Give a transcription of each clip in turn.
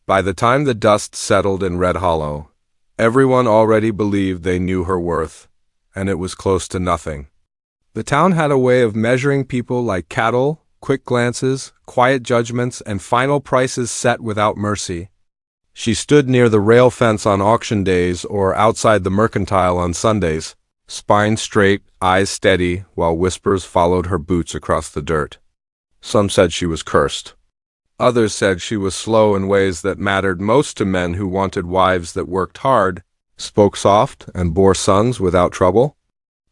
By the time the dust settled in Red Hollow, everyone already believed they knew her worth, and it was close to nothing. The town had a way of measuring people like cattle, quick glances, quiet judgments, and final prices set without mercy. She stood near the rail fence on auction days or outside the mercantile on Sundays, spine straight, eyes steady, while whispers followed her boots across the dirt. Some said she was cursed. Others said she was slow in ways that mattered most to men who wanted wives that worked hard, spoke soft, and bore sons without trouble.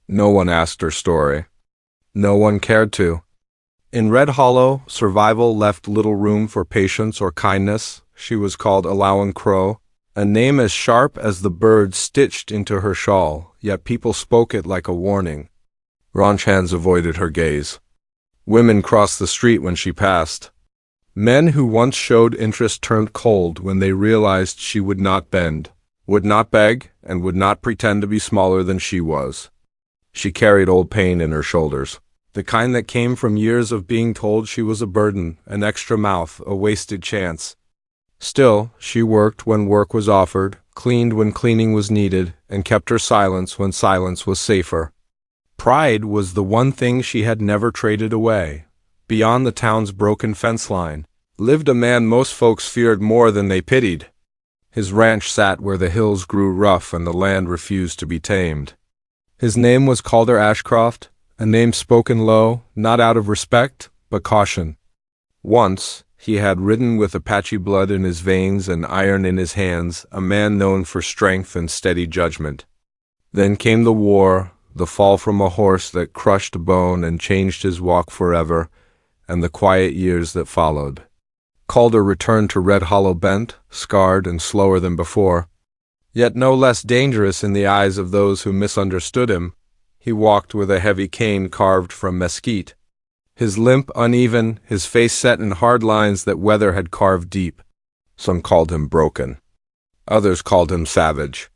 No one asked her story. No one cared to. In Red Hollow, survival left little room for patience or kindness. She was called Allowin' Crow, a name as sharp as the bird stitched into her shawl, yet people spoke it like a warning. Ranch hands avoided her gaze. Women crossed the street when she passed. Men who once showed interest turned cold when they realized she would not bend, would not beg, and would not pretend to be smaller than she was. She carried old pain in her shoulders, the kind that came from years of being told she was a burden, an extra mouth, a wasted chance. Still, she worked when work was offered, cleaned when cleaning was needed, and kept her silence when silence was safer. Pride was the one thing she had never traded away. Beyond the town's broken fence line lived a man most folks feared more than they pitied. His ranch sat where the hills grew rough and the land refused to be tamed. His name was Calder Ashcroft, a name spoken low, not out of respect, but caution. Once, he had ridden with Apache blood in his veins and iron in his hands, a man known for strength and steady judgment. Then came the war, the fall from a horse that crushed bone and changed his walk forever, and the quiet years that followed. Calder returned to Red Hollow bent, scarred, and slower than before. Yet no less dangerous in the eyes of those who misunderstood him. He walked with a heavy cane carved from mesquite. His limp uneven, his face set in hard lines that weather had carved deep. Some called him broken. Others called him savage.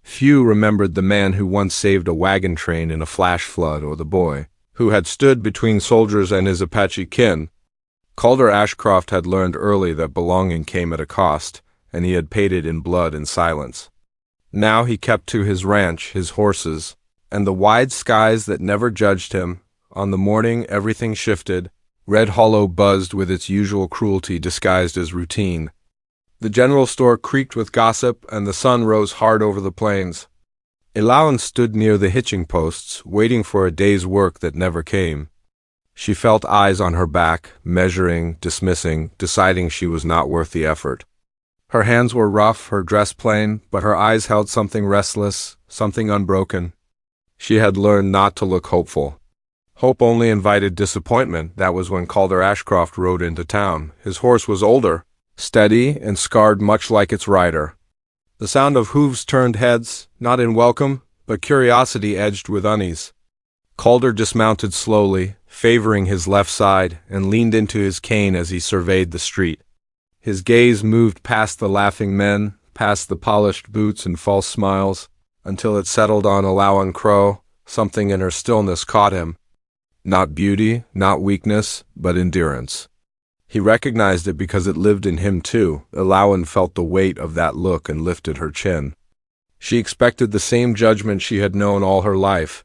Few remembered the man who once saved a wagon train in a flash flood, or the boy who had stood between soldiers and his Apache kin. Calder Ashcroft had learned early that belonging came at a cost, and he had paid it in blood and silence. Now he kept to his ranch, his horses, and the wide skies that never judged him. On the morning everything shifted, Red Hollow buzzed with its usual cruelty disguised as routine. The general store creaked with gossip, and the sun rose hard over the plains. Allowin stood near the hitching posts, waiting for a day's work that never came. She felt eyes on her back, measuring, dismissing, deciding she was not worth the effort. Her hands were rough, her dress plain, but her eyes held something restless, something unbroken. She had learned not to look hopeful. Hope only invited disappointment. That was when Calder Ashcroft rode into town. His horse was older, steady, and scarred much like its rider. The sound of hooves turned heads, not in welcome, but curiosity edged with unease. Calder dismounted slowly, favoring his left side, and leaned into his cane as he surveyed the street. His gaze moved past the laughing men, past the polished boots and false smiles, until it settled on Allowin' Crow. Something in her stillness caught him. Not beauty, not weakness, but endurance. He recognized it because it lived in him too. Allowin felt the weight of that look and lifted her chin. She expected the same judgment she had known all her life.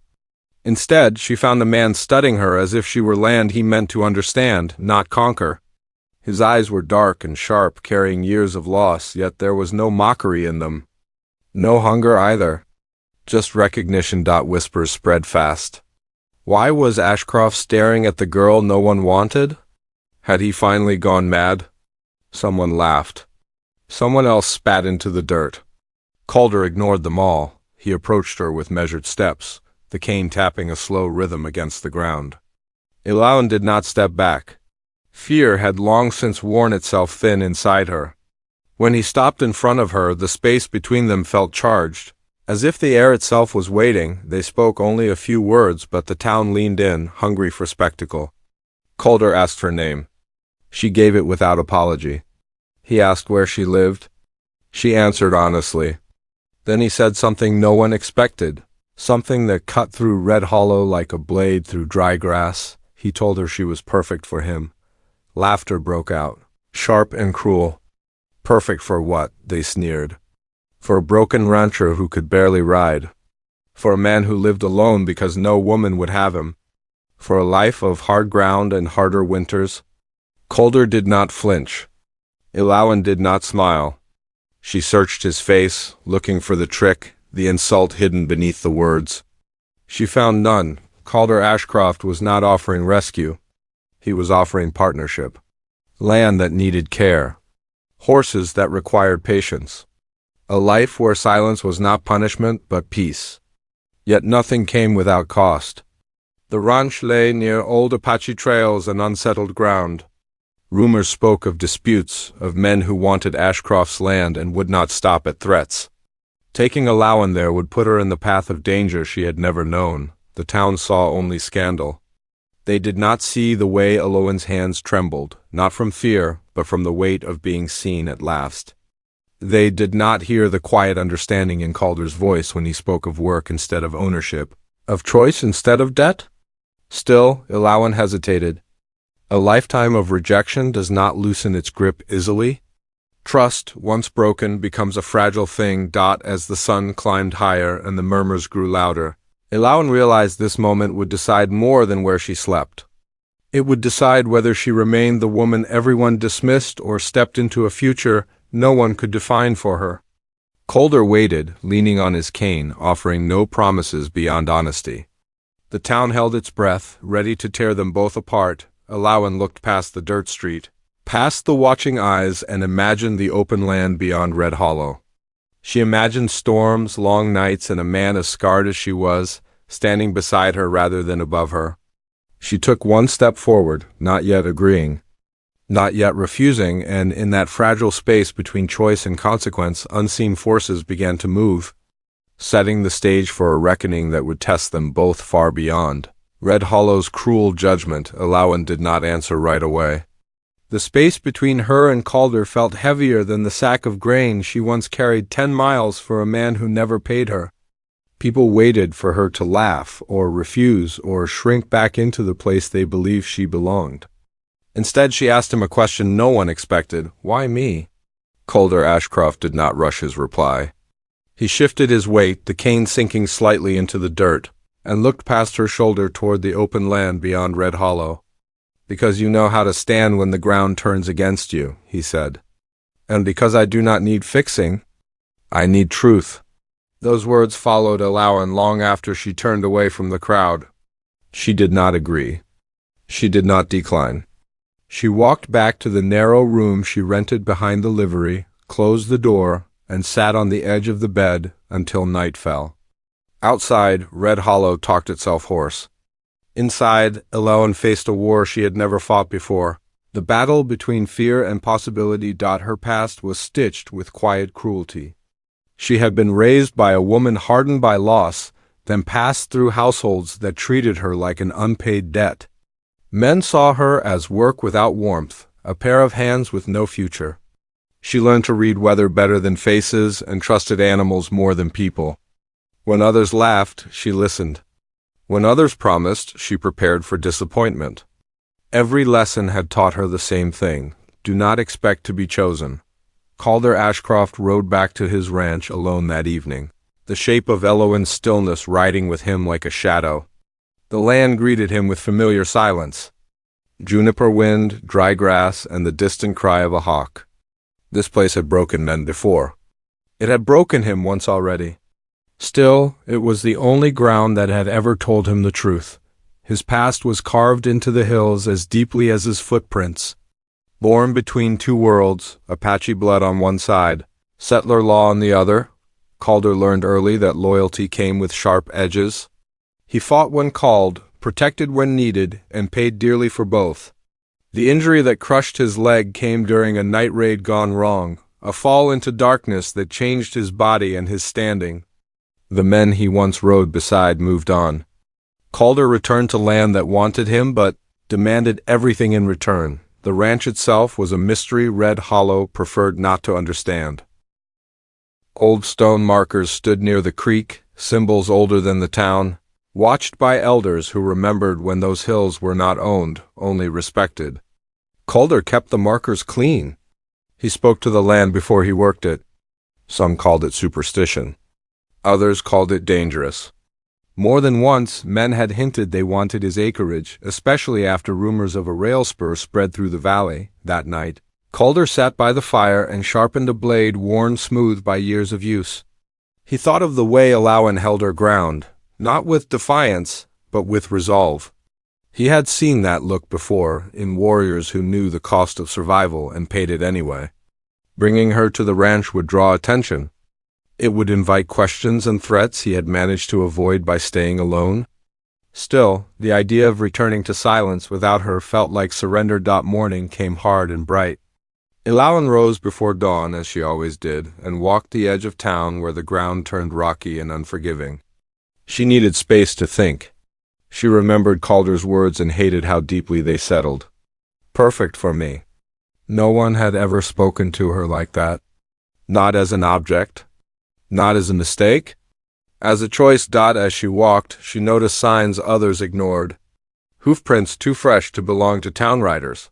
Instead, she found the man studying her as if she were land he meant to understand, not conquer. His eyes were dark and sharp, carrying years of loss, yet there was no mockery in them. No hunger either. Just recognition. Whispers spread fast. Why was Ashcroft staring at the girl no one wanted? Had he finally gone mad? Someone laughed. Someone else spat into the dirt. Calder ignored them all. He approached her with measured steps, the cane tapping a slow rhythm against the ground. Allowin did not step back. Fear had long since worn itself thin inside her. When he stopped in front of her, the space between them felt charged. As if the air itself was waiting, they spoke only a few words, but the town leaned in, hungry for spectacle. Calder asked her name. She gave it without apology. He asked where she lived. She answered honestly. Then he said something no one expected, something that cut through Red Hollow like a blade through dry grass. He told her she was perfect for him. Laughter broke out, sharp and cruel. Perfect for what? They sneered. For a broken rancher who could barely ride. For a man who lived alone because no woman would have him. For a life of hard ground and harder winters. Calder did not flinch. Ilawan did not smile. She searched his face, looking for the trick, the insult hidden beneath the words. She found none. Calder Ashcroft was not offering rescue. He was offering partnership. Land that needed care. Horses that required patience. A life where silence was not punishment but peace. Yet nothing came without cost. The ranch lay near old Apache trails and unsettled ground. Rumors spoke of disputes, of men who wanted Ashcroft's land and would not stop at threats. Taking Ilawan there would put her in the path of danger she had never known. The town saw only scandal. They did not see the way Ilawan's hands trembled, not from fear, but from the weight of being seen at last. They did not hear the quiet understanding in Calder's voice when he spoke of work instead of ownership, of choice instead of debt. Still, Ilawan hesitated. A lifetime of rejection does not loosen its grip easily. Trust, once broken, becomes a fragile thing. As the sun climbed higher and the murmurs grew louder, Ilawan realized this moment would decide more than where she slept. It would decide whether she remained the woman everyone dismissed or stepped into a future no one could define for her. Calder waited, leaning on his cane, offering no promises beyond honesty. The town held its breath, ready to tear them both apart. Ilawan looked past the dirt street, past the watching eyes, and imagined the open land beyond Red Hollow. She imagined storms, long nights, and a man as scarred as she was, standing beside her rather than above her. She took one step forward, not yet agreeing, not yet refusing, and in that fragile space between choice and consequence, unseen forces began to move, setting the stage for a reckoning that would test them both far beyond. Red Hollow's cruel judgment. Ilawan did not answer right away. The space between her and Calder felt heavier than the sack of grain she once carried 10 miles for a man who never paid her. People waited for her to laugh, or refuse, or shrink back into the place they believed she belonged. Instead, she asked him a question no one expected. Why me? Calder Ashcroft did not rush his reply. He shifted his weight, the cane sinking slightly into the dirt, and looked past her shoulder toward the open land beyond Red Hollow. Because you know how to stand when the ground turns against you, he said. And because I do not need fixing, I need truth. Those words followed Ilawan long after she turned away from the crowd. She did not agree. She did not decline. She walked back to the narrow room she rented behind the livery, closed the door, and sat on the edge of the bed until night fell. Outside, Red Hollow talked itself hoarse. Inside, Ilawan faced a war she had never fought before. The battle between fear and possibility. Her past was stitched with quiet cruelty. She had been raised by a woman hardened by loss, then passed through households that treated her like an unpaid debt. Men saw her as work without warmth, a pair of hands with no future. She learned to read weather better than faces and trusted animals more than people. When others laughed, she listened. When others promised, she prepared for disappointment. Every lesson had taught her the same thing: do not expect to be chosen. Calder Ashcroft rode back to his ranch alone that evening, the shape of Ilawan's stillness riding with him like a shadow. The land greeted him with familiar silence: juniper wind, dry grass, and the distant cry of a hawk. This place had broken men before. It had broken him once already. Still, it was the only ground that had ever told him the truth. His past was carved into the hills as deeply as his footprints. Born between two worlds, Apache blood on one side, settler law on the other, Calder learned early that loyalty came with sharp edges. He fought when called, protected when needed, and paid dearly for both. The injury that crushed his leg came during a night raid gone wrong, a fall into darkness that changed his body and his standing. The men he once rode beside moved on. Calder returned to land that wanted him but demanded everything in return. The ranch itself was a mystery Red Hollow preferred not to understand. Old stone markers stood near the creek, symbols older than the town, watched by elders who remembered when those hills were not owned, only respected. Calder kept the markers clean. He spoke to the land before he worked it. Some called it superstition. Others called it dangerous. More than once, men had hinted they wanted his acreage, especially after rumors of a rail spur spread through the valley. That night, Calder sat by the fire and sharpened a blade worn smooth by years of use. He thought of the way Alawan held her ground, not with defiance, but with resolve. He had seen that look before, in warriors who knew the cost of survival and paid it anyway. Bringing her to the ranch would draw attention. It would invite questions and threats he had managed to avoid by staying alone. Still, the idea of returning to silence without her felt like surrender. Morning came hard and bright. Alawan rose before dawn, as she always did, and walked the edge of town where the ground turned rocky and unforgiving. She needed space to think. She remembered Calder's words and hated how deeply they settled. Perfect for me. No one had ever spoken to her like that. Not as an object. Not as a mistake. As a choice. As she walked, she noticed signs others ignored. Hoofprints too fresh to belong to town riders.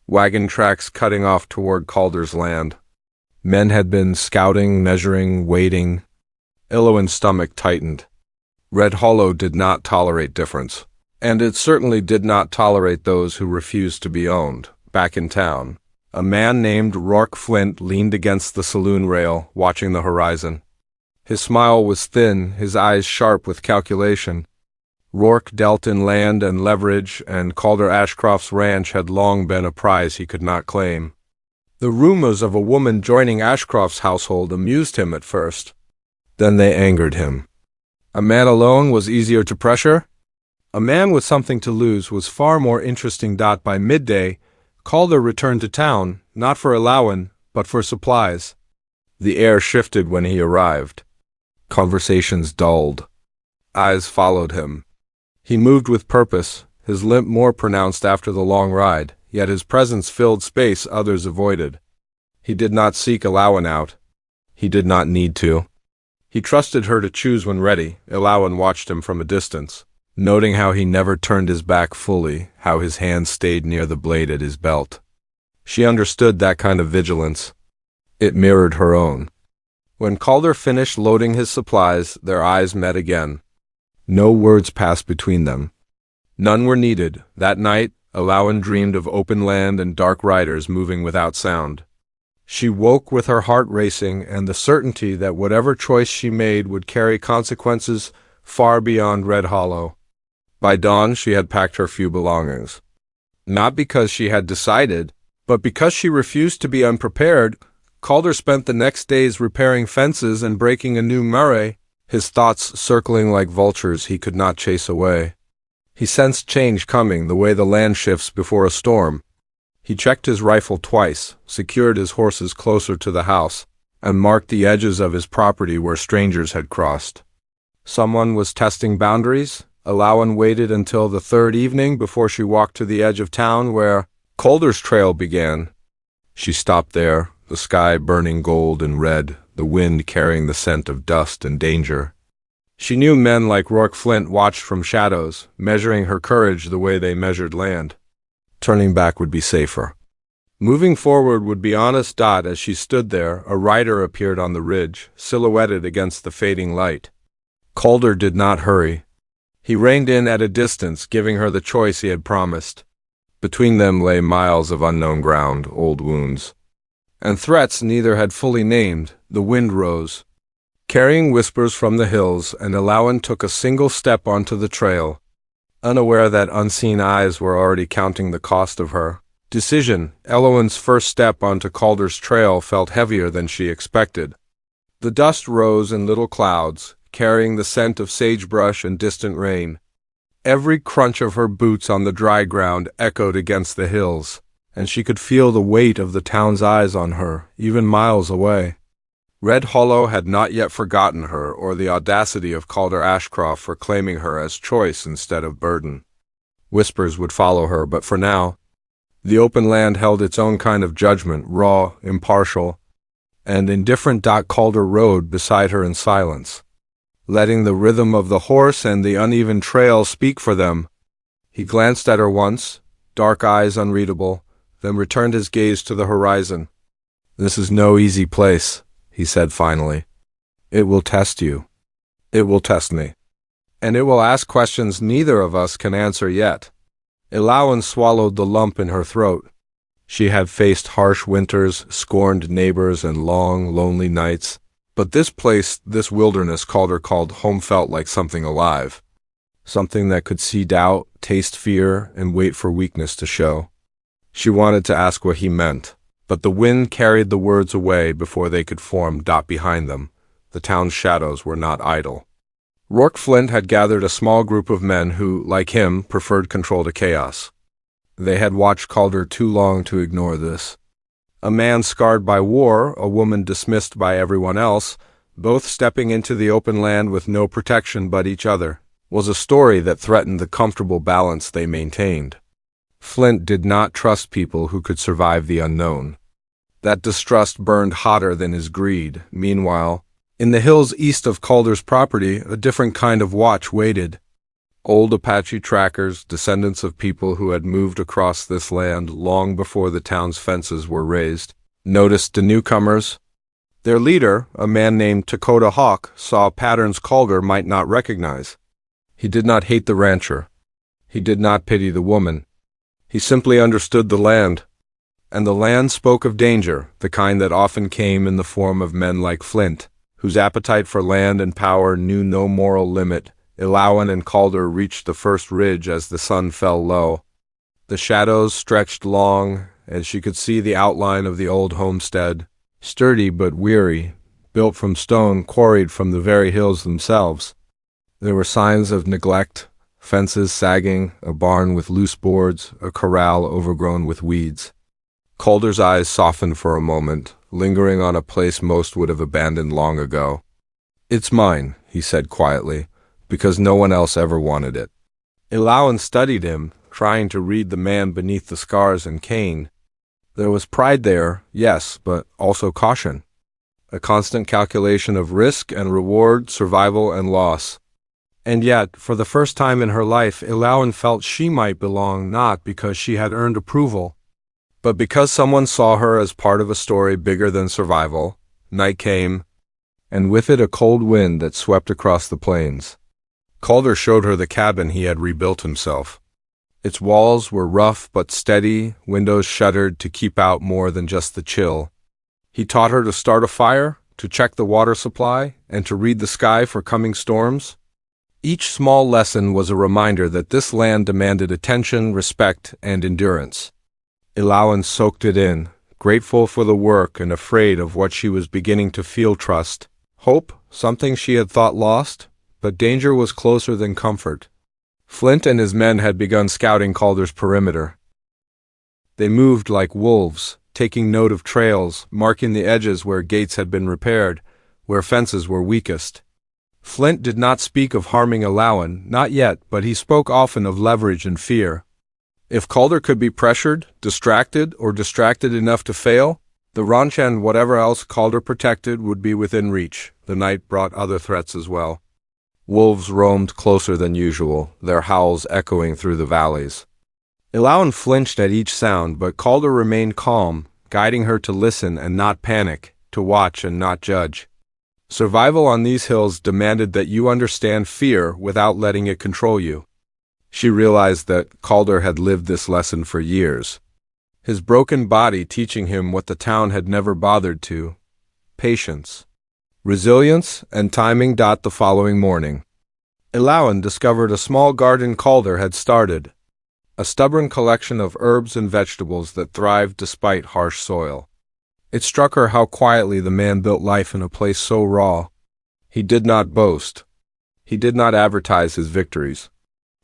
Wagon tracks cutting off toward Calder's land. Men had been scouting, measuring, waiting. Alawan's stomach tightened. Red Hollow did not tolerate difference, and it certainly did not tolerate those who refused to be owned. Back in town, a man named Rourke Flint leaned against the saloon rail, watching the horizon. His smile was thin, his eyes sharp with calculation. Rourke dealt in land and leverage, and Calder Ashcroft's ranch had long been a prize he could not claim. The rumors of a woman joining Ashcroft's household amused him at first. Then they angered him. A man alone was easier to pressure. A man with something to lose was far more interesting. By midday, Calder returned to town, not for Alawan, but for supplies. The air shifted when he arrived. Conversations dulled. Eyes followed him. He moved with purpose, his limp more pronounced after the long ride, yet his presence filled space others avoided. He did not seek Alawan out. He did not need to. He trusted her to choose when ready. Alawan watched him from a distance, noting how he never turned his back fully, how his hand stayed near the blade at his belt. She understood that kind of vigilance. It mirrored her own. When Calder finished loading his supplies, their eyes met again. No words passed between them. None were needed. That night, Alawan dreamed of open land and dark riders moving without sound. She woke with her heart racing and the certainty that whatever choice she made would carry consequences far beyond Red Hollow. By dawn, she had packed her few belongings. Not because she had decided, but because she refused to be unprepared. Calder spent the next days repairing fences and breaking a new murray, his thoughts circling like vultures he could not chase away. He sensed change coming, the way the land shifts before a storm. He checked his rifle twice, secured his horses closer to the house, and marked the edges of his property where strangers had crossed. Someone was testing boundaries. Alawan waited until the third evening before she walked to the edge of town where Calder's trail began. She stopped there, the sky burning gold and red, the wind carrying the scent of dust and danger. She knew men like Rourke Flint watched from shadows, measuring her courage the way they measured land. Turning back would be safer. Moving forward would be honest. As she stood there, a rider appeared on the ridge, silhouetted against the fading light. Calder did not hurry. He reined in at a distance, giving her the choice he had promised. Between them lay miles of unknown ground, old wounds. And threats neither had fully named. The wind rose, carrying whispers from the hills, and Alawan took a single step onto the trail, unaware that unseen eyes were already counting the cost of her decision. Alawan's first step onto Calder's trail felt heavier than she expected. The dust rose in little clouds, carrying the scent of sagebrush and distant rain. Every crunch of her boots on the dry ground echoed against the hills, and she could feel the weight of the town's eyes on her, even miles away. Red Hollow had not yet forgotten her or the audacity of Calder Ashcroft for claiming her as choice instead of burden. Whispers would follow her, but for now, the open land held its own kind of judgment, raw, impartial, and indifferent. Calder rode beside her in silence, letting the rhythm of the horse and the uneven trail speak for them. He glanced at her once, dark eyes unreadable, then returned his gaze to the horizon. This is no easy place, he said finally. It will test you. It will test me. And it will ask questions neither of us can answer yet. Ilawan swallowed the lump in her throat. She had faced harsh winters, scorned neighbors, and long, lonely nights. But this place, this wilderness Calder called home, felt like something alive. Something that could see doubt, taste fear, and wait for weakness to show. She wanted to ask what he meant, but the wind carried the words away before they could form dot behind them. The town's shadows were not idle. Rourke Flint had gathered a small group of men who, like him, preferred control to chaos. They had watched Calder too long to ignore this. A man scarred by war, a woman dismissed by everyone else, both stepping into the open land with no protection but each other, was a story that threatened the comfortable balance they maintained. Flint did not trust people who could survive the unknown. That distrust burned hotter than his greed. Meanwhile, in the hills east of Calder's property, a different kind of watch waited. Old Apache trackers, descendants of people who had moved across this land long before the town's fences were raised, noticed the newcomers. Their leader, a man named Dakota Hawk, saw patterns Calder might not recognize. He did not hate the rancher. He did not pity the woman. He simply understood the land. And the land spoke of danger, the kind that often came in the form of men like Flint, whose appetite for land and power knew no moral limit. Ilawan and Calder reached the first ridge as the sun fell low. The shadows stretched long, and she could see the outline of the old homestead, sturdy but weary, built from stone quarried from the very hills themselves. There were signs of neglect, fences sagging, a barn with loose boards, a corral overgrown with weeds. Calder's eyes softened for a moment, lingering on a place most would have abandoned long ago. "It's mine," he said quietly, "because no one else ever wanted it." Ilawan studied him, trying to read the man beneath the scars and cane. There was pride there, yes, but also caution. A constant calculation of risk and reward, survival and loss. And yet, for the first time in her life, Ilawan felt she might belong not because she had earned approval, but because someone saw her as part of a story bigger than survival. Night came, and with it a cold wind that swept across the plains. Calder showed her the cabin he had rebuilt himself. Its walls were rough but steady, windows shuttered to keep out more than just the chill. He taught her to start a fire, to check the water supply, and to read the sky for coming storms. Each small lesson was a reminder that this land demanded attention, respect, and endurance. Ilawan soaked it in, grateful for the work and afraid of what she was beginning to feel: trust, hope, something she had thought lost. But danger was closer than comfort. Flint and his men had begun scouting Calder's perimeter. They moved like wolves, taking note of trails, marking the edges where gates had been repaired, where fences were weakest. Flint did not speak of harming Ilawan, not yet, but he spoke often of leverage and fear. If Calder could be pressured, distracted, or distracted enough to fail, the ranch and whatever else Calder protected would be within reach. The night brought other threats as well. Wolves roamed closer than usual, their howls echoing through the valleys. Ilawan flinched at each sound, but Calder remained calm, guiding her to listen and not panic, to watch and not judge. Survival on these hills demanded that you understand fear without letting it control you. She realized that Calder had lived this lesson for years, his broken body teaching him what the town had never bothered to: patience, resilience, and timing. The following morning, Ilawan discovered a small garden Calder had started, a stubborn collection of herbs and vegetables that thrived despite harsh soil. It struck her how quietly the man built life in a place so raw. He did not boast. He did not advertise his victories.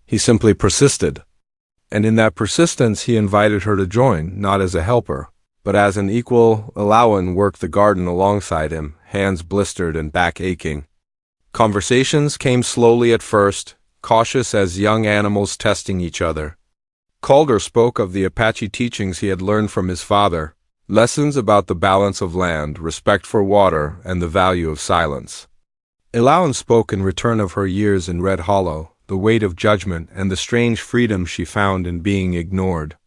He simply persisted. And in that persistence he invited her to join, not as a helper, but as an equal. Ilawan worked the garden alongside him, hands blistered and back aching. Conversations came slowly at first, cautious as young animals testing each other. Calder spoke of the Apache teachings he had learned from his father, lessons about the balance of land, respect for water, and the value of silence. Ilawan spoke in return of her years in Red Hollow, the weight of judgment and the strange freedom she found in being ignored.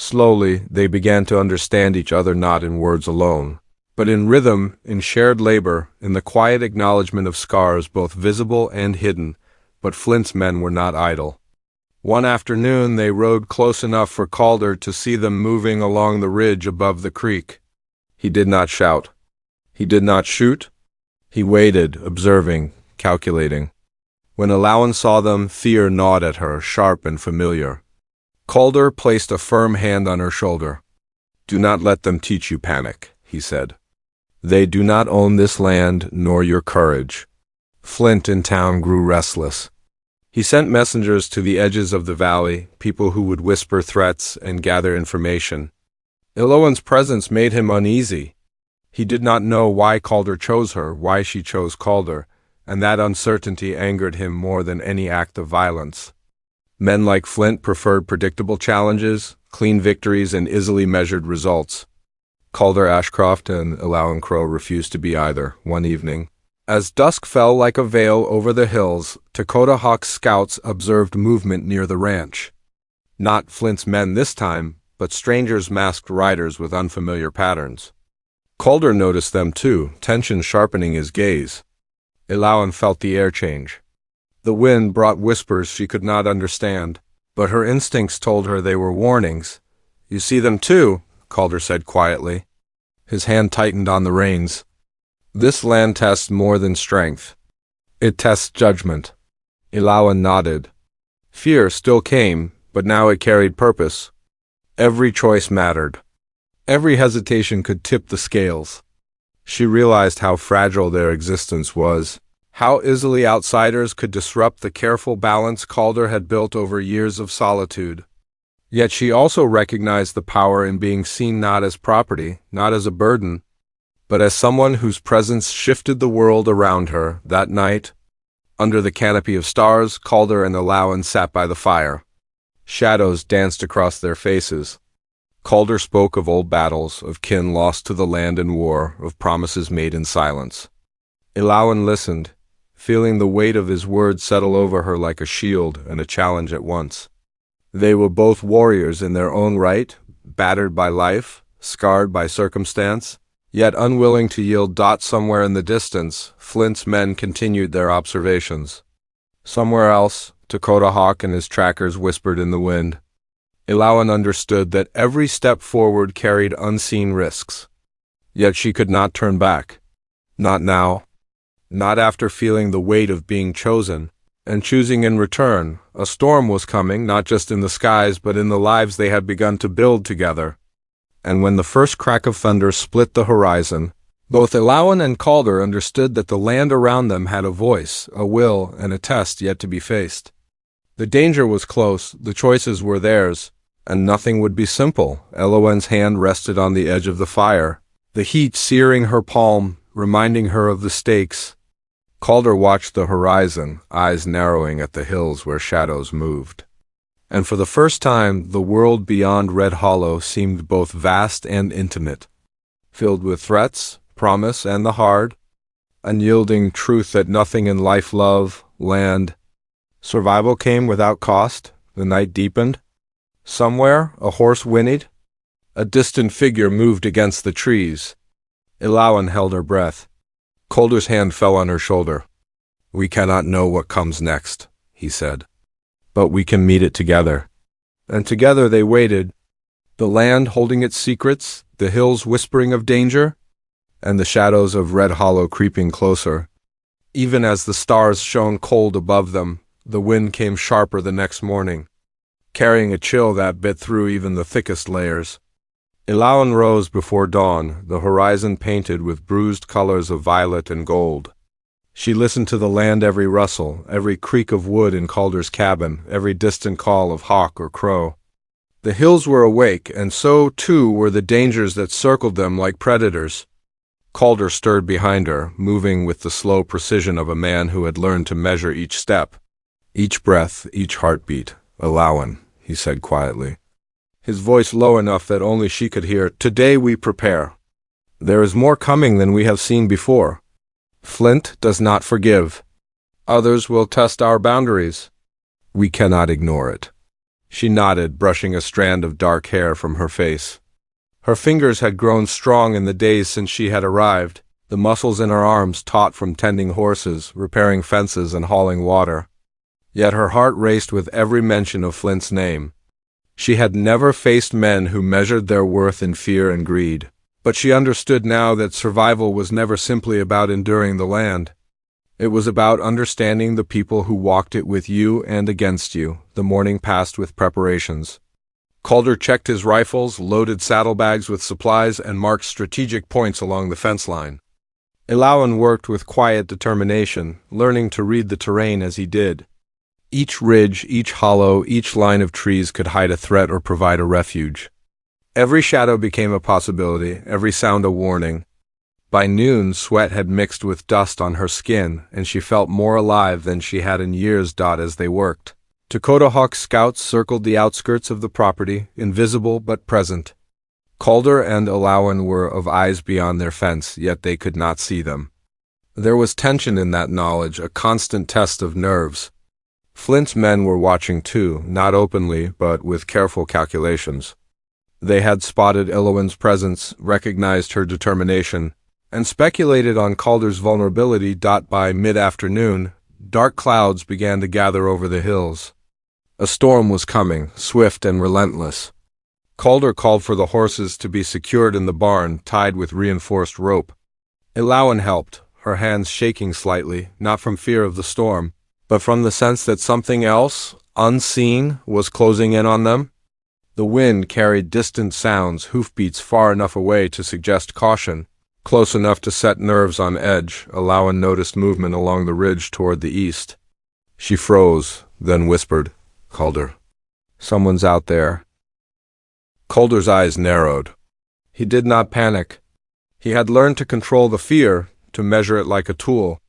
Slowly, they began to understand each other not in words alone, but in rhythm, in shared labor, in the quiet acknowledgement of scars both visible and hidden. But Flint's men were not idle. One afternoon they rode close enough for Calder to see them moving along the ridge above the creek. He did not shout. He did not shoot. He waited, observing, calculating. When Alawan saw them, fear gnawed at her, sharp and familiar. Calder placed a firm hand on her shoulder. "Do not let them teach you panic," he said. "They do not own this land, nor your courage." Flint in town grew restless. He sent messengers to the edges of the valley, people who would whisper threats and gather information. Iloan's presence made him uneasy. He did not know why Calder chose her, why she chose Calder, and that uncertainty angered him more than any act of violence. Men like Flint preferred predictable challenges, clean victories, and easily measured results. Calder Ashcroft and Alawan Crow refused to be either, one evening. As dusk fell like a veil over the hills, Dakota Hawk's scouts observed movement near the ranch. Not Flint's men this time, but strangers masked riders with unfamiliar patterns. Calder noticed them too, tension sharpening his gaze. Alawan felt the air change. The wind brought whispers she could not understand, but her instincts told her they were warnings. "You see them too," Calder said quietly. His hand tightened on the reins. "This land tests more than strength. It tests judgment." Alawan nodded. Fear still came, but now it carried purpose. Every choice mattered. Every hesitation could tip the scales. She realized how fragile their existence was, how easily outsiders could disrupt the careful balance Calder had built over years of solitude. Yet she also recognized the power in being seen not as property, not as a burden, but as someone whose presence shifted the world around her. That night, under the canopy of stars, Calder and Alawan sat by the fire. Shadows danced across their faces. Calder spoke of old battles, of kin lost to the land in war, of promises made in silence. Alawan listened, feeling the weight of his words settle over her like a shield and a challenge at once. They were both warriors in their own right, battered by life, scarred by circumstance, yet unwilling to yield. Somewhere in the distance, Flint's men continued their observations. Somewhere else, Dakota Hawk and his trackers whispered in the wind. Alawan understood that every step forward carried unseen risks. Yet she could not turn back. Not now. Not after feeling the weight of being chosen, and choosing in return. A storm was coming, not just in the skies, but in the lives they had begun to build together. And when the first crack of thunder split the horizon, both Alawan and Calder understood that the land around them had a voice, a will, and a test yet to be faced. The danger was close, the choices were theirs, and nothing would be simple. Alawan's hand rested on the edge of the fire, the heat searing her palm, reminding her of the stakes. Calder watched the horizon, eyes narrowing at the hills where shadows moved. And for the first time, the world beyond Red Hollow seemed both vast and intimate, filled with threats, promise, and the hard, unyielding truth that nothing in life, love, land, survival came without cost. The night deepened. Somewhere, a horse whinnied. A distant figure moved against the trees. Alawan held her breath. Calder's hand fell on her shoulder. "We cannot know what comes next," he said. "But we can meet it together." And together they waited, the land holding its secrets, the hills whispering of danger, and the shadows of Red Hollow creeping closer. Even as the stars shone cold above them, the wind came sharper the next morning, carrying a chill that bit through even the thickest layers. Alawan rose before dawn, the horizon painted with bruised colors of violet and gold. She listened to the land, every rustle, every creak of wood in Calder's cabin, every distant call of hawk or crow. The hills were awake, and so, too, were the dangers that circled them like predators. Calder stirred behind her, moving with the slow precision of a man who had learned to measure each step, each breath, each heartbeat. "Alawan," he said quietly, his voice low enough that only she could hear. "Today we prepare. There is more coming than we have seen before. Flint does not forgive. Others will test our boundaries. We cannot ignore it. She nodded, brushing a strand of dark hair from her face. Her fingers had grown strong in the days since she had arrived, the muscles in her arms taut from tending horses, repairing fences, and hauling water. Yet her heart raced with every mention of Flint's name. She had never faced men who measured their worth in fear and greed, but she understood now that survival was never simply about enduring the land. It was about understanding the people who walked it with you and against you. The morning passed with preparations. Calder checked his rifles, loaded saddlebags with supplies, and marked strategic points along the fence line. Ilawan worked with quiet determination, learning to read the terrain as he did. Each ridge, each hollow, each line of trees could hide a threat or provide a refuge. Every shadow became a possibility, every sound a warning. By noon, sweat had mixed with dust on her skin, and she felt more alive than she had in years. As they worked, Dakota Hawk scouts circled the outskirts of the property, invisible but present. Calder and Ilawan were of eyes beyond their fence, yet they could not see them. There was tension in that knowledge, a constant test of nerves. Flint's men were watching too, not openly, but with careful calculations. They had spotted Ilawan's presence, recognized her determination, and speculated on Calder's vulnerability. By mid-afternoon, dark clouds began to gather over the hills. A storm was coming, swift and relentless. Calder called for the horses to be secured in the barn, tied with reinforced rope. Ilawan helped, her hands shaking slightly, not from fear of the storm, but from the sense that something else, unseen, was closing in on them. The wind carried distant sounds, hoofbeats far enough away to suggest caution, close enough to set nerves on edge. Ilawan noticed movement along the ridge toward the east. She froze, then whispered, "Calder, someone's out there." Calder's eyes narrowed. He did not panic. He had learned to control the fear, to measure it like a tool.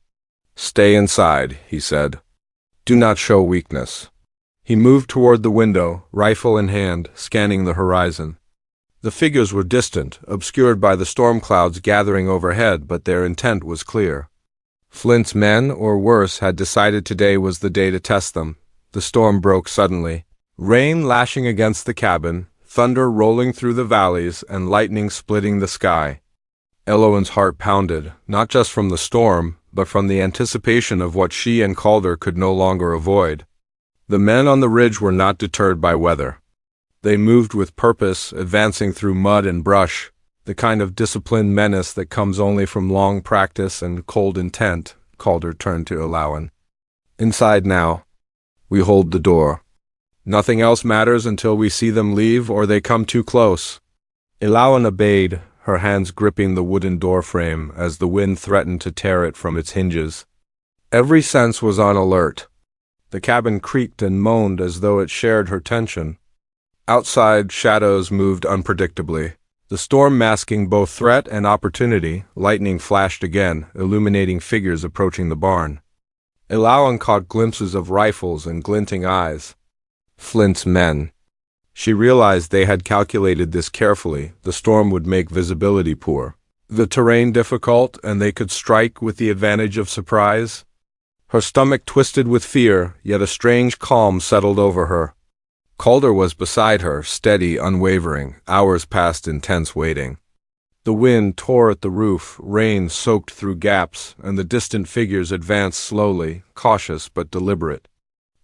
"Stay inside," he said. "Do not show weakness." He moved toward the window, rifle in hand, scanning the horizon. The figures were distant, obscured by the storm clouds gathering overhead, but their intent was clear. Flint's men, or worse, had decided today was the day to test them. The storm broke suddenly. Rain lashing against the cabin, thunder rolling through the valleys, and lightning splitting the sky. Ilawan's heart pounded, not just from the storm, but from the anticipation of what she and Calder could no longer avoid. The men on the ridge were not deterred by weather. They moved with purpose, advancing through mud and brush, the kind of disciplined menace that comes only from long practice and cold intent. Calder turned to Ilawan. "Inside now. We hold the door. Nothing else matters until we see them leave or they come too close." Ilawan obeyed, her hands gripping the wooden door frame as the wind threatened to tear it from its hinges. Every sense was on alert. The cabin creaked and moaned as though it shared her tension. Outside, shadows moved unpredictably, the storm masking both threat and opportunity. Lightning flashed again, illuminating figures approaching the barn. Ilawan caught glimpses of rifles and glinting eyes. Flint's men. She realized they had calculated this carefully. The storm would make visibility poor, the terrain difficult, and they could strike with the advantage of surprise. Her stomach twisted with fear, yet a strange calm settled over her. Calder was beside her, steady, unwavering. Hours passed in tense waiting. The wind tore at the roof, rain soaked through gaps, and the distant figures advanced slowly, cautious but deliberate.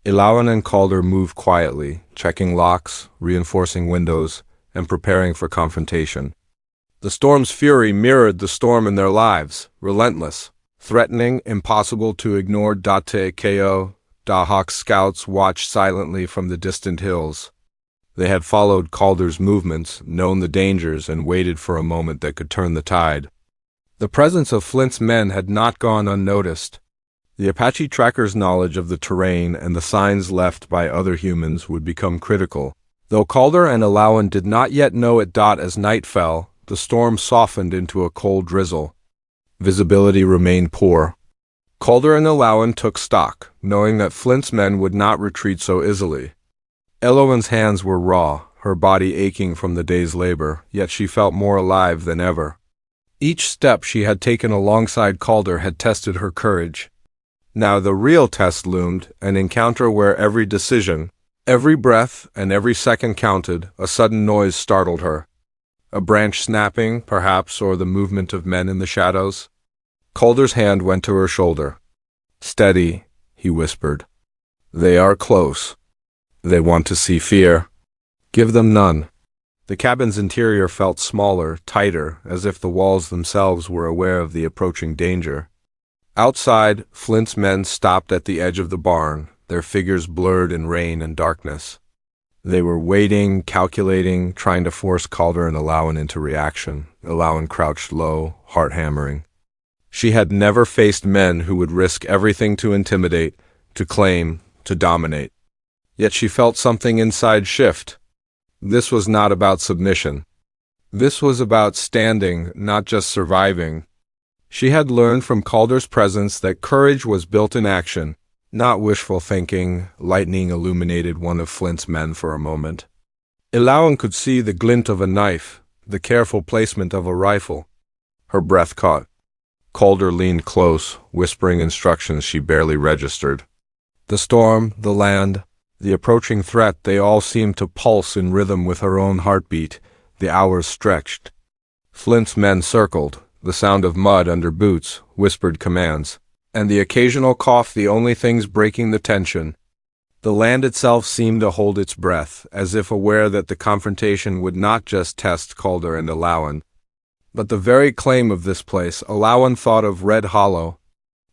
Ilawan and Calder moved quietly, checking locks, reinforcing windows, and preparing for confrontation. The storm's fury mirrored the storm in their lives, relentless, threatening, impossible to ignore. Dahawk's scouts watched silently from the distant hills. They had followed Calder's movements, known the dangers, and waited for a moment that could turn the tide. The presence of Flint's men had not gone unnoticed. The Apache tracker's knowledge of the terrain and the signs left by other humans would become critical. Though Calder and Ilawan did not yet know it. As night fell, the storm softened into a cold drizzle. Visibility remained poor. Calder and Ilawan took stock, knowing that Flint's men would not retreat so easily. Ilawan's hands were raw, her body aching from the day's labor, yet she felt more alive than ever. Each step she had taken alongside Calder had tested her courage. Now the real test loomed, an encounter where every decision, Every breath and every second counted. A sudden noise startled her. A branch snapping, perhaps, or the movement of men in the shadows. Calder's hand went to her shoulder. "Steady," he whispered. "They are close. They want to see fear. Give them none." The cabin's interior felt smaller, tighter, as if the walls themselves were aware of the approaching danger. Outside, Flint's men stopped at the edge of the barn, their figures blurred in rain and darkness. They were waiting, calculating, trying to force Calder and Alawan into reaction. Alawan crouched low, heart hammering. She had never faced men who would risk everything to intimidate, to claim, to dominate. Yet she felt something inside shift. This was not about submission. This was about standing, not just surviving. She had learned from Calder's presence that courage was built in action, not wishful thinking. Lightning illuminated one of Flint's men for a moment. Alawan could see the glint of a knife, the careful placement of a rifle. Her breath caught. Calder leaned close, whispering instructions she barely registered. The storm, the land, the approaching threat, they all seemed to pulse in rhythm with her own heartbeat. The hours stretched. Flint's men circled, the sound of mud under boots, whispered commands, and the occasional cough the only things breaking the tension. The land itself seemed to hold its breath, as if aware that the confrontation would not just test Calder and Alawan, but the very claim of this place. Alawan thought of Red Hollow,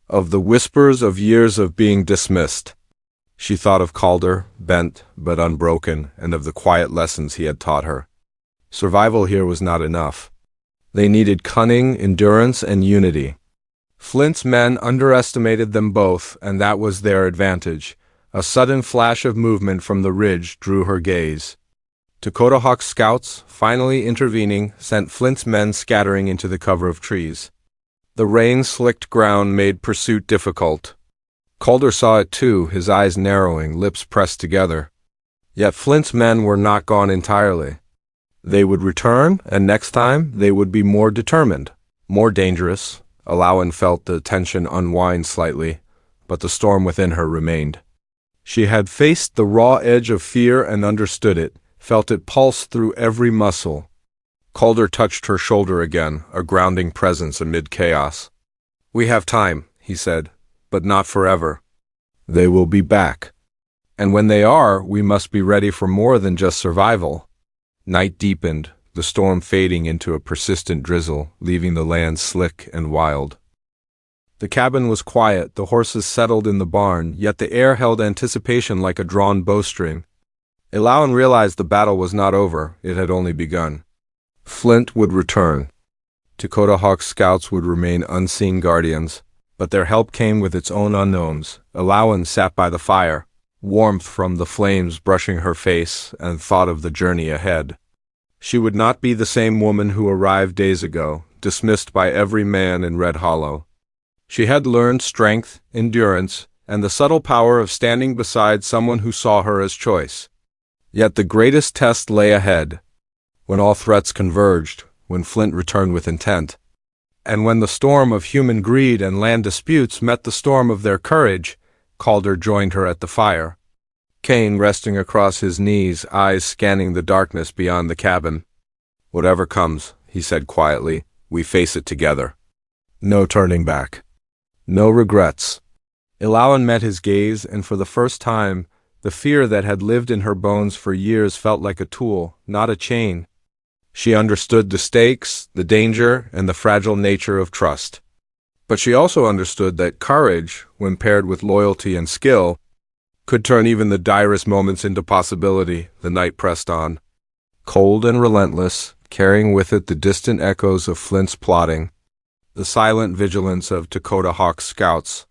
of the whispers of years of being dismissed. She thought of Calder, bent but unbroken, and of the quiet lessons he had taught her. Survival here was not enough. They needed cunning, endurance, and unity. Flint's men underestimated them both, and that was their advantage. A sudden flash of movement from the ridge drew her gaze. Dakota Hawk's scouts, finally intervening, sent Flint's men scattering into the cover of trees. The rain-slicked ground made pursuit difficult. Calder saw it too, his eyes narrowing, lips pressed together. Yet Flint's men were not gone entirely. They would return, and next time they would be more determined, more dangerous. Alawan felt the tension unwind slightly, but the storm within her remained. She had faced the raw edge of fear and understood it, felt it pulse through every muscle. Calder touched her shoulder again, a grounding presence amid chaos. "We have time," he said, "but not forever. They will be back. And when they are, we must be ready for more than just survival." Night deepened, the storm fading into a persistent drizzle, leaving the land slick and wild. The cabin was quiet, the horses settled in the barn, yet the air held anticipation like a drawn bowstring. Alawan realized the battle was not over, it had only begun. Flint would return. Dakota Hawk's scouts would remain unseen guardians, but their help came with its own unknowns. Alawan sat by the fire, warmth from the flames brushing her face, and thought of the journey ahead. She would not be the same woman who arrived days ago, dismissed by every man in Red Hollow. She had learned strength, endurance, and the subtle power of standing beside someone who saw her as choice. Yet the greatest test lay ahead, when all threats converged, when Flint returned with intent, and when the storm of human greed and land disputes met the storm of their courage. Calder joined her at the fire, Kane resting across his knees, eyes scanning the darkness beyond the cabin. "Whatever comes," he said quietly, "we face it together. No turning back. No regrets." Alawan met his gaze, and for the first time, the fear that had lived in her bones for years felt like a tool, not a chain. She understood the stakes, the danger, and the fragile nature of trust. But she also understood that courage, when paired with loyalty and skill, could turn even the direst moments into possibility. The night pressed on, cold and relentless, carrying with it the distant echoes of Flint's plotting, the silent vigilance of Dakota Hawk's scouts,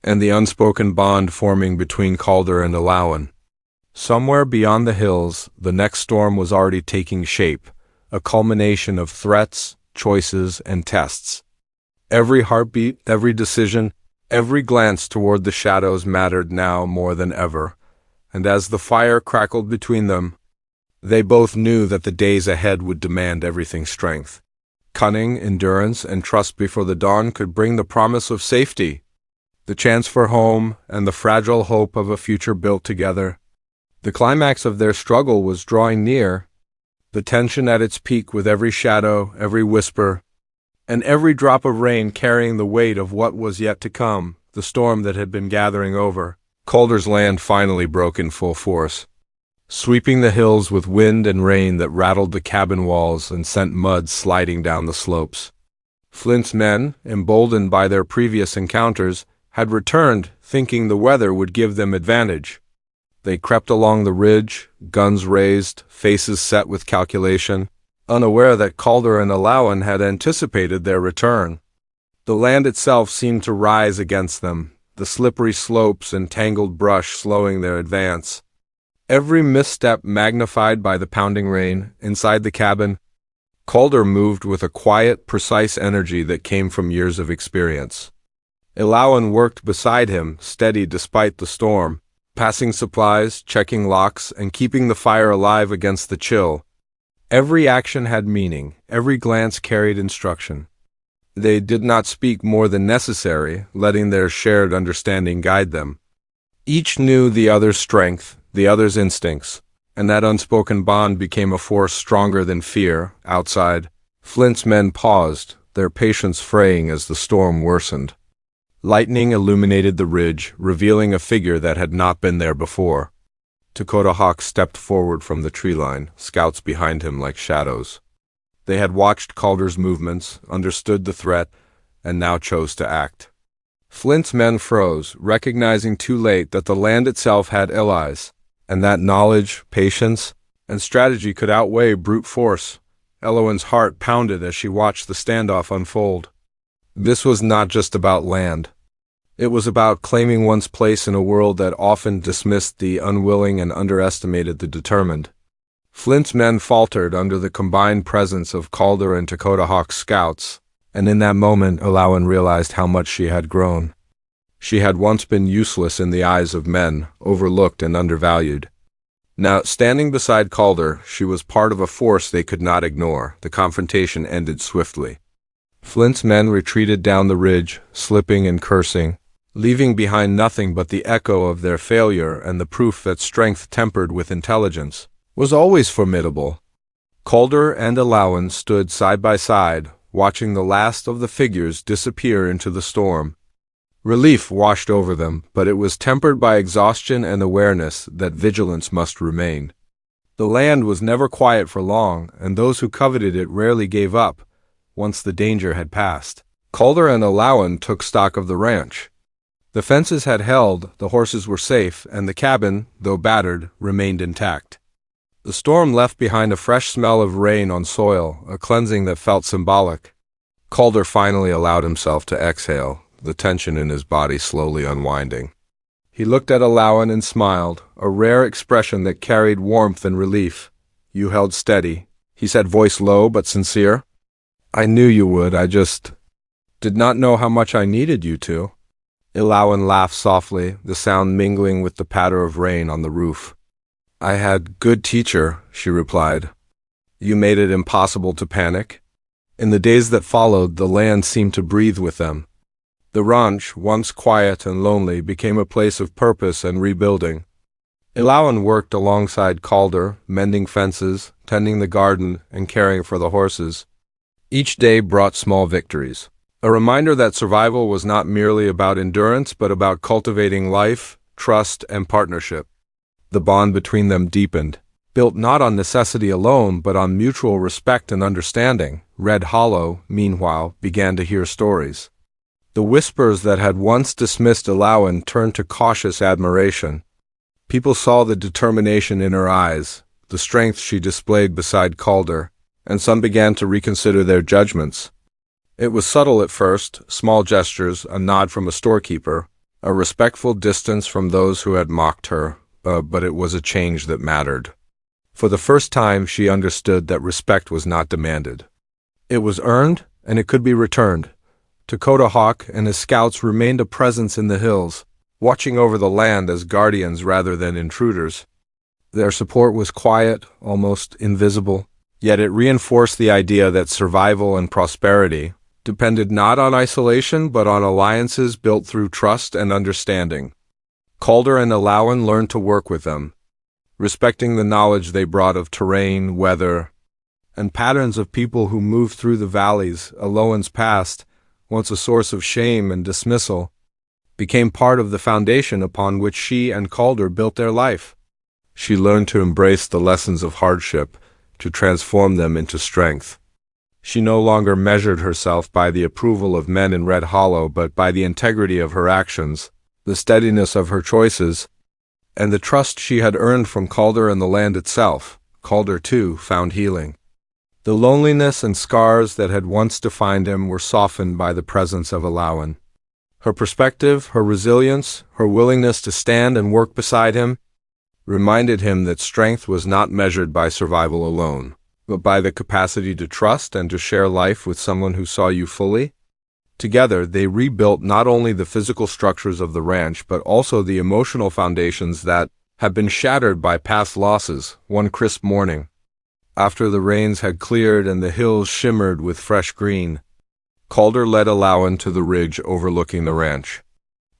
and the unspoken bond forming between Calder and Alawan. Somewhere beyond the hills, the next storm was already taking shape, a culmination of threats, choices, and tests. Every heartbeat, every decision, every glance toward the shadows mattered now more than ever, and as the fire crackled between them, they both knew that the days ahead would demand everything's strength. Cunning, endurance, and trust before the dawn could bring the promise of safety, the chance for home, and the fragile hope of a future built together. The climax of their struggle was drawing near, the tension at its peak with every shadow, every whisper, and every drop of rain carrying the weight of what was yet to come, the storm that had been gathering over. Calder's land finally broke in full force, sweeping the hills with wind and rain that rattled the cabin walls and sent mud sliding down the slopes. Flint's men, emboldened by their previous encounters, had returned, thinking the weather would give them advantage. They crept along the ridge, guns raised, faces set with calculation, unaware that Calder and Alawan had anticipated their return. The land itself seemed to rise against them, the slippery slopes and tangled brush slowing their advance. Every misstep magnified by the pounding rain. Inside the cabin, Calder moved with a quiet, precise energy that came from years of experience. Alawan worked beside him, steady despite the storm, passing supplies, checking locks, and keeping the fire alive against the chill. Every action had meaning, every glance carried instruction. They did not speak more than necessary, letting their shared understanding guide them. Each knew the other's strength, the other's instincts, and that unspoken bond became a force stronger than fear. Outside, Flint's men paused, their patience fraying as the storm worsened. Lightning illuminated the ridge, revealing a figure that had not been there before. Dakota Hawk stepped forward from the tree line, scouts behind him like shadows. They had watched Calder's movements, understood the threat, and now chose to act. Flint's men froze, recognizing too late that the land itself had allies, and that knowledge, patience, and strategy could outweigh brute force. Alawan's heart pounded as she watched the standoff unfold. This was not just about land. It was about claiming one's place in a world that often dismissed the unwilling and underestimated the determined. Flint's men faltered under the combined presence of Calder and Dakota Hawk's scouts, and in that moment Alawan realized how much she had grown. She had once been useless in the eyes of men, overlooked and undervalued. Now, standing beside Calder, she was part of a force they could not ignore. The confrontation ended swiftly. Flint's men retreated down the ridge, slipping and cursing, leaving behind nothing but the echo of their failure and the proof that strength tempered with intelligence was always formidable. Calder and Alawan stood side by side, watching the last of the figures disappear into the storm. Relief washed over them, but it was tempered by exhaustion and awareness that vigilance must remain. The land was never quiet for long, and those who coveted it rarely gave up once the danger had passed. Calder and Alawan took stock of the ranch. The fences had held, the horses were safe, and the cabin, though battered, remained intact. The storm left behind a fresh smell of rain on soil, a cleansing that felt symbolic. Calder finally allowed himself to exhale, the tension in his body slowly unwinding. He looked at Alawan and smiled, a rare expression that carried warmth and relief. "You held steady," he said, voice low but sincere. "I knew you would, I just did not know how much I needed you to." Alawan laughed softly, the sound mingling with the patter of rain on the roof. "I had good teacher," she replied. "You made it impossible to panic." In the days that followed, the land seemed to breathe with them. The ranch, once quiet and lonely, became a place of purpose and rebuilding. Alawan worked alongside Calder, mending fences, tending the garden, and caring for the horses. Each day brought small victories. A reminder that survival was not merely about endurance, but about cultivating life, trust, and partnership. The bond between them deepened, built not on necessity alone, but on mutual respect and understanding. Red Hollow, meanwhile, began to hear stories. The whispers that had once dismissed Alawan turned to cautious admiration. People saw the determination in her eyes, the strength she displayed beside Calder, and some began to reconsider their judgments. It was subtle at first, small gestures, a nod from a storekeeper, a respectful distance from those who had mocked her, but it was a change that mattered. For the first time, she understood that respect was not demanded. It was earned, and it could be returned. Dakota Hawk and his scouts remained a presence in the hills, watching over the land as guardians rather than intruders. Their support was quiet, almost invisible, yet it reinforced the idea that survival and prosperity depended not on isolation but on alliances built through trust and understanding. Calder and Alawan learned to work with them. respecting the knowledge they brought of terrain, weather, and patterns of people who moved through the valleys. Alohan's past, once a source of shame and dismissal, became part of the foundation upon which she and Calder built their life. She learned to embrace the lessons of hardship, to transform them into strength. She no longer measured herself by the approval of men in Red Hollow, but by the integrity of her actions, the steadiness of her choices, and the trust she had earned from Calder and the land itself. Calder, too, found healing. The loneliness and scars that had once defined him were softened by the presence of Alawan. Her perspective, her resilience, her willingness to stand and work beside him, reminded him that strength was not measured by survival alone, but by the capacity to trust and to share life with someone who saw you fully. Together, they rebuilt not only the physical structures of the ranch, but also the emotional foundations that had been shattered by past losses. One crisp morning, after the rains had cleared and the hills shimmered with fresh green, Calder led Alawan to the ridge overlooking the ranch.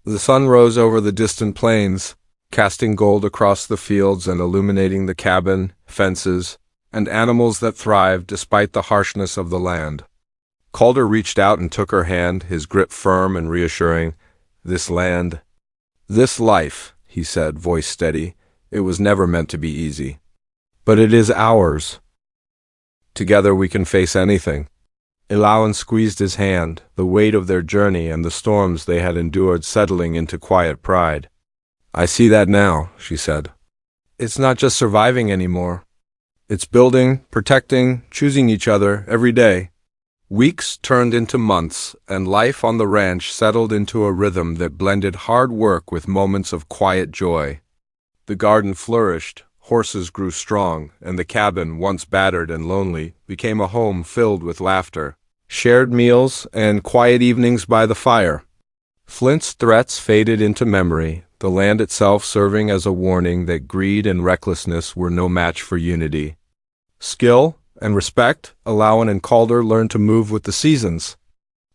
The sun rose over the distant plains, casting gold across the fields and illuminating the cabin, fences, and animals that thrived despite the harshness of the land. Calder reached out and took her hand, his grip firm and reassuring. "This land, this life," he said, voice steady. "It was never meant to be easy. But it is ours. Together we can face anything." Alawan squeezed his hand, the weight of their journey and the storms they had endured settling into quiet pride. "I see that now," she said. "It's not just surviving anymore. It's building, protecting, choosing each other every day." Weeks turned into months, and life on the ranch settled into a rhythm that blended hard work with moments of quiet joy. The garden flourished, horses grew strong, and the cabin, once battered and lonely, became a home filled with laughter, shared meals, and quiet evenings by the fire. Flint's threats faded into memory, the land itself serving as a warning that greed and recklessness were no match for unity. Skill and respect, Alawan and Calder learned to move with the seasons,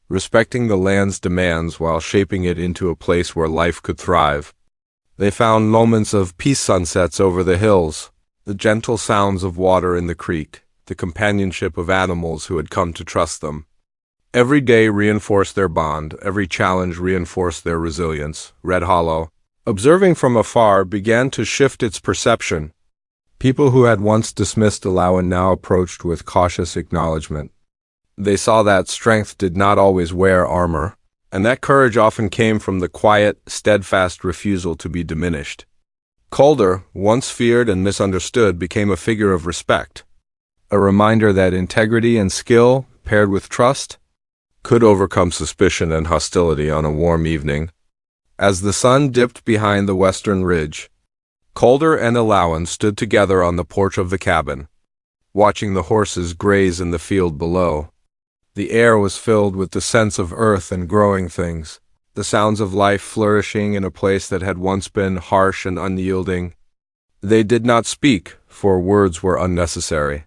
respecting the land's demands while shaping it into a place where life could thrive. They found moments of peace sunsets over the hills, the gentle sounds of water in the creek, the companionship of animals who had come to trust them. Every day reinforced their bond, every challenge reinforced their resilience. Red Hollow, observing from afar, began to shift its perception. People who had once dismissed Alawan now approached with cautious acknowledgement. They saw that strength did not always wear armor, and that courage often came from the quiet, steadfast refusal to be diminished. Calder, once feared and misunderstood, became a figure of respect, a reminder that integrity and skill, paired with trust, could overcome suspicion and hostility on a warm evening. As the sun dipped behind the western ridge, Calder and Alawan stood together on the porch of the cabin, watching the horses graze in the field below. The air was filled with the sense of earth and growing things, the sounds of life flourishing in a place that had once been harsh and unyielding. They did not speak, for words were unnecessary.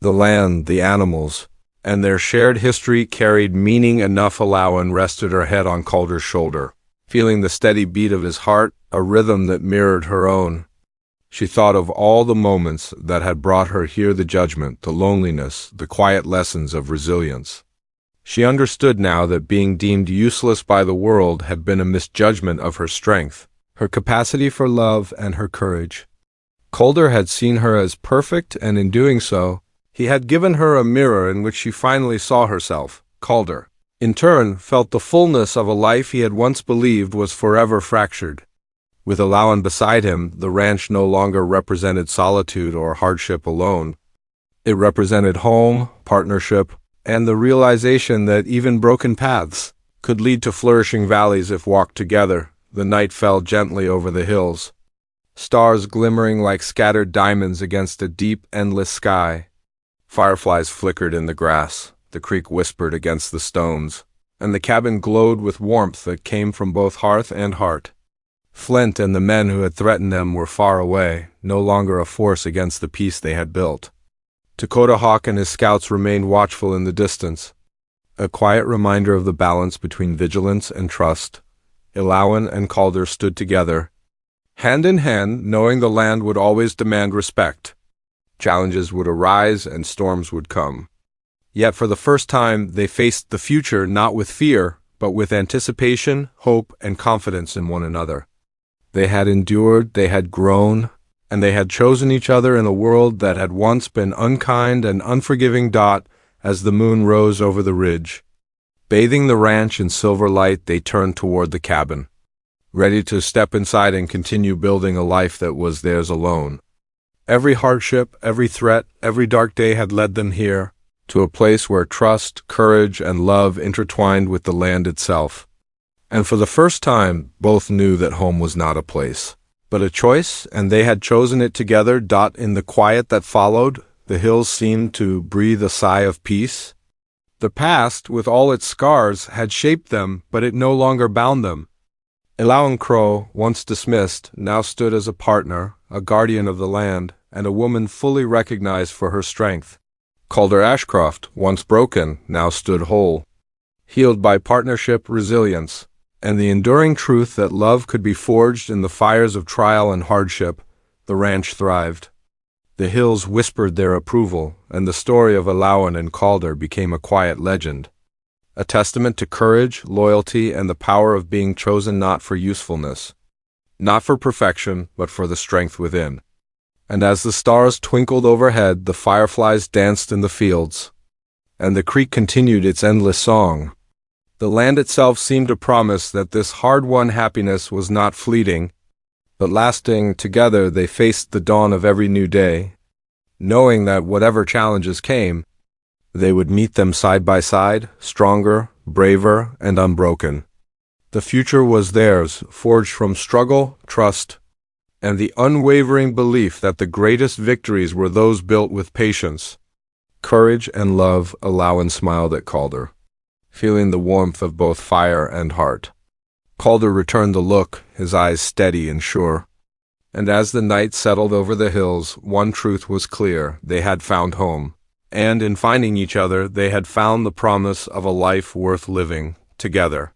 The land, the animals, and their shared history carried meaning enough. Alawan rested her head on Calder's shoulder, feeling the steady beat of his heart, a rhythm that mirrored her own. She thought of all the moments that had brought her here, the judgment, the loneliness, the quiet lessons of resilience. She understood now that being deemed useless by the world had been a misjudgment of her strength, her capacity for love, and her courage. Calder had seen her as perfect, and in doing so, he had given her a mirror in which she finally saw herself. Calder, in turn, felt the fullness of a life he had once believed was forever fractured. With Alawan beside him, the ranch no longer represented solitude or hardship alone. It represented home, partnership, and the realization that even broken paths could lead to flourishing valleys if walked together. The night fell gently over the hills, stars glimmering like scattered diamonds against a deep, endless sky. Fireflies flickered in the grass, the creek whispered against the stones, and the cabin glowed with warmth that came from both hearth and heart. Flint and the men who had threatened them were far away, no longer a force against the peace they had built. Dakota Hawk and his scouts remained watchful in the distance, a quiet reminder of the balance between vigilance and trust. Alawan and Calder stood together, hand in hand, knowing the land would always demand respect. Challenges would arise and storms would come. Yet for the first time, they faced the future not with fear, but with anticipation, hope, and confidence in one another. They had endured, they had grown, and they had chosen each other in a world that had once been unkind and unforgiving. As the moon rose over the ridge, bathing the ranch in silver light, they turned toward the cabin, ready to step inside and continue building a life that was theirs alone. Every hardship, every threat, every dark day had led them here, to a place where trust, courage, and love intertwined with the land itself. And for the first time, both knew that home was not a place, but a choice, and they had chosen it together. In the quiet that followed, the hills seemed to breathe a sigh of peace. The past, with all its scars, had shaped them, but it no longer bound them. Elawan Crow, once dismissed, now stood as a partner, a guardian of the land, and a woman fully recognized for her strength. Calder Ashcroft, once broken, now stood whole, healed by partnership, resilience, and the enduring truth that love could be forged in the fires of trial and hardship. The ranch thrived. The hills whispered their approval, and the story of Elawan and Calder became a quiet legend, a testament to courage, loyalty, and the power of being chosen not for usefulness, not for perfection, but for the strength within. And as the stars twinkled overhead, the fireflies danced in the fields, and the creek continued its endless song. The land itself seemed to promise that this hard-won happiness was not fleeting, but lasting. Together they faced the dawn of every new day, knowing that whatever challenges came, they would meet them side by side, stronger, braver, and unbroken. The future was theirs, forged from struggle, trust, and the unwavering belief that the greatest victories were those built with patience, courage, and love. Elawan smiled at Calder, feeling the warmth of both fire and heart. Calder returned the look, his eyes steady and sure. And as the night settled over the hills, one truth was clear: they had found home. And in finding each other, they had found the promise of a life worth living together.